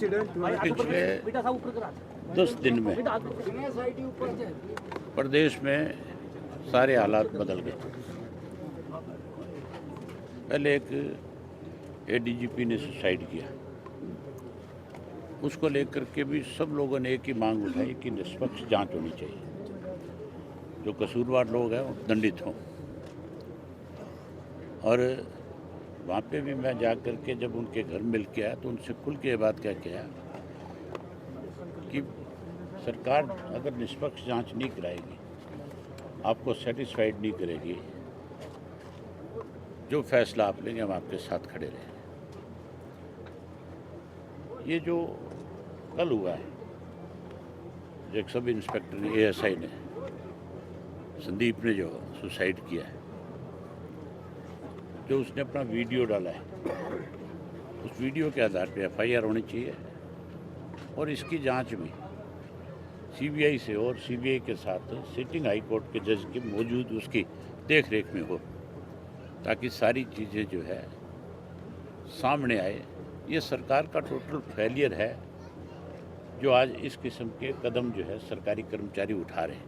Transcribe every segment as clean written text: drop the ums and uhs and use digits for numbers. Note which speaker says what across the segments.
Speaker 1: Accident हुआ है।
Speaker 2: पिछले 10 दिन में प्रदेश में सारे हालात बदल गए। पहले एक एडीजीपी ने सुसाइड किया, उसको लेकर के भी सब लोगों ने एक ही मांग उठाई कि निष्पक्ष जांच होनी चाहिए, जो कसूरवार लोग हैं वो दंडित हों। और वहाँ पे भी मैं जा कर के जब उनके घर मिल के आया तो उनसे खुल के ये बात कह के आया कि सरकार अगर निष्पक्ष जांच नहीं कराएगी, आपको सेटिस्फाइड नहीं करेगी, जो फैसला आप लेंगे हम आपके साथ खड़े रहेंगे। ये जो कल हुआ है, एक सब इंस्पेक्टर ने, एएसआई ने, संदीप ने जो सुसाइड किया है, जो उसने अपना वीडियो डाला है, उस वीडियो के आधार पर एफआईआर होनी चाहिए और इसकी जांच में सीबीआई से और सीबीआई के साथ सिटिंग हाई कोर्ट के जज की मौजूद उसकी देख रेख में हो, ताकि सारी चीज़ें जो है सामने आए। ये सरकार का टोटल फेलियर है जो आज इस किस्म के कदम जो है सरकारी कर्मचारी उठा रहे हैं।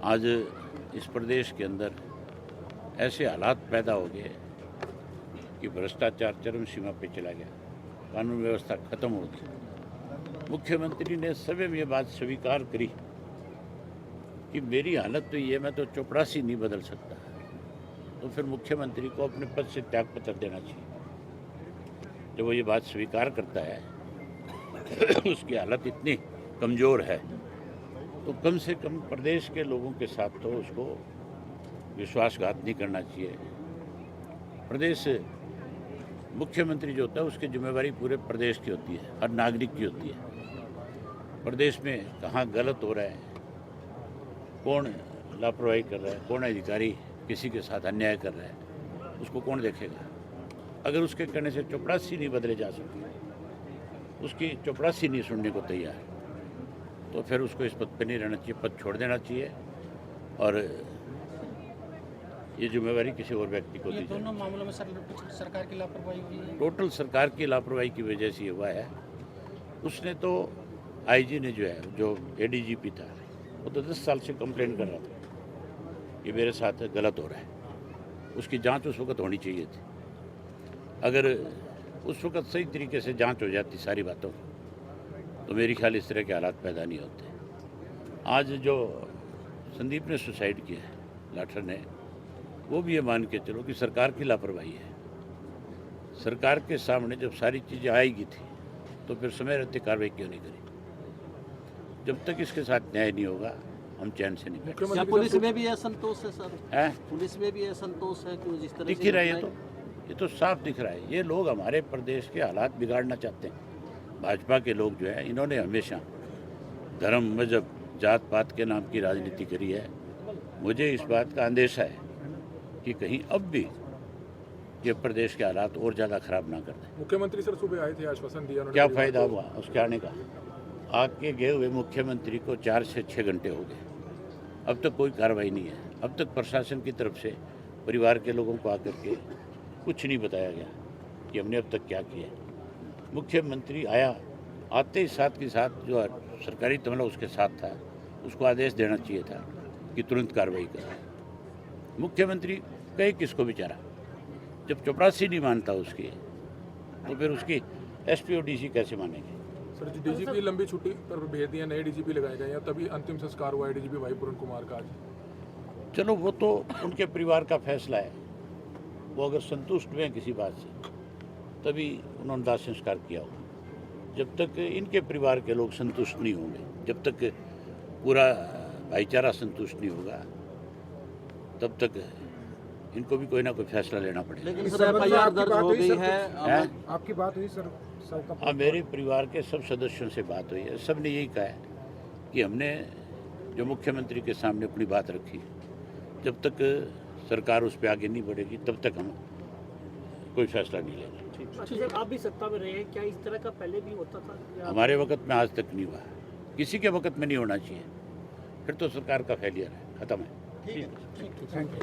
Speaker 2: आज इस प्रदेश के अंदर ऐसे हालात पैदा हो गए कि भ्रष्टाचार चरम सीमा पे चला गया, कानून व्यवस्था खत्म हो गई। मुख्यमंत्री ने स्वयं ये बात स्वीकार करी कि मेरी हालत तो ये, मैं तो चपरासी नहीं बदल सकता, तो फिर मुख्यमंत्री को अपने पद से त्यागपत्र देना चाहिए। जब वो ये बात स्वीकार करता है उसकी हालत इतनी कमज़ोर है तो कम से कम प्रदेश के लोगों के साथ तो उसको विश्वासघात नहीं करना चाहिए। प्रदेश मुख्यमंत्री जो होता है उसकी जिम्मेवारी पूरे प्रदेश की होती है, हर नागरिक की होती है। प्रदेश में कहाँ गलत हो रहा है, कौन लापरवाही कर रहा है, कौन अधिकारी किसी के साथ अन्याय कर रहा है, उसको कौन देखेगा। अगर उसके कहने से चपरासी नहीं बदले जा सकते, उसकी चपरासी नहीं सुनने को तैयार, तो फिर उसको इस पद पे नहीं रहना चाहिए, पद छोड़ देना चाहिए और ये जिम्मेवारी किसी और व्यक्ति को दी जाए।
Speaker 3: दोनों मामलों में सरकार की लापरवाही हुई है।
Speaker 2: टोटल सरकार की लापरवाही की वजह से ये हुआ है। उसने तो आईजी ने जो है, जो एडीजीपी था, वो तो 10 साल से कंप्लेन कर रहा था कि मेरे साथ गलत हो रहा है। उसकी जांच उस वक्त होनी चाहिए थी। अगर उस वक्त सही तरीके से जांच हो जाती सारी बातों की, तो मेरे ख्याल इस तरह के हालात पैदा नहीं होते। आज जो संदीप ने सुसाइड किया है, लाठर ने, वो भी ये मान के चलो कि सरकार की लापरवाही है। सरकार के सामने जब सारी चीज़ें आएगी थी तो फिर समय रहते कार्रवाई क्यों नहीं करी। जब तक इसके साथ न्याय नहीं होगा हम चैन से नहीं बैठेंगे।
Speaker 3: क्या पुलिस में भी असंतोष है सर?
Speaker 2: है,
Speaker 3: पुलिस में भी असंतोष है कि जिस तरह
Speaker 2: दिख ही रहा है। ये तो साफ दिख रहा है। ये लोग हमारे प्रदेश के हालात बिगाड़ना चाहते हैं। भाजपा के लोग जो है, इन्होंने हमेशा धर्म, मजहब, जात पात के नाम की राजनीति करी है। मुझे इस बात का अंदेशा है कि कहीं अब भी ये प्रदेश के हालात और ज़्यादा खराब ना कर दें।
Speaker 1: मुख्यमंत्री सर सुबह आए थे, आश्वासन दिया,
Speaker 2: क्या फ़ायदा हुआ उसके आने का? आके गए हुए मुख्यमंत्री को 4 से 6 घंटे हो गए, अब तक कोई कार्रवाई नहीं है। अब तक प्रशासन की तरफ से परिवार के लोगों को आकर के कुछ नहीं बताया गया कि हमने अब तक क्या किया। मुख्यमंत्री आया, आते ही साथ के साथ जो सरकारी तमला उसके साथ था, उसको आदेश देना चाहिए था कि तुरंत कार्रवाई करें। मुख्यमंत्री कहे किसको बेचारा, जब चपरासी नहीं मानता उसकी, तो फिर उसकी एसपी और डीसी कैसे मानेंगे।
Speaker 1: सर जी, डीजीपी लंबी छुट्टी पर भेज दिया, नए डीजीपी लगाए गए हैं, तभी अंतिम संस्कार हुआ है डीजीपी भाई पूरन कुमार का आज।
Speaker 2: चलो वो तो उनके परिवार का फैसला है, वो अगर संतुष्ट हुए किसी बात से तभी उन्होंने दाह संस्कार किया होगा। जब तक इनके परिवार के लोग संतुष्ट नहीं होंगे, जब तक पूरा भाईचारा संतुष्ट नहीं होगा, तब तक इनको भी कोई ना कोई फैसला लेना पड़ेगा।
Speaker 3: लेकिन सर एफआईआर दर्ज हो गई है।
Speaker 1: आपकी बात हुई सर?
Speaker 2: हाँ, मेरे परिवार के सब सदस्यों से बात हुई है। सब ने यही कहा है कि हमने जो मुख्यमंत्री के सामने अपनी बात रखी, जब तक सरकार उस पर आगे नहीं बढ़ेगी तब तक हम कोई फैसला नहीं लेंगे।
Speaker 3: अच्छा, आप भी सत्ता में रहे हैं, क्या इस तरह का पहले भी होता था?
Speaker 2: हमारे वक्त में आज तक नहीं हुआ, किसी के वक्त में नहीं होना चाहिए। फिर तो सरकार का फेलियर है, खत्म है।
Speaker 3: ठीक है, थैंक यू।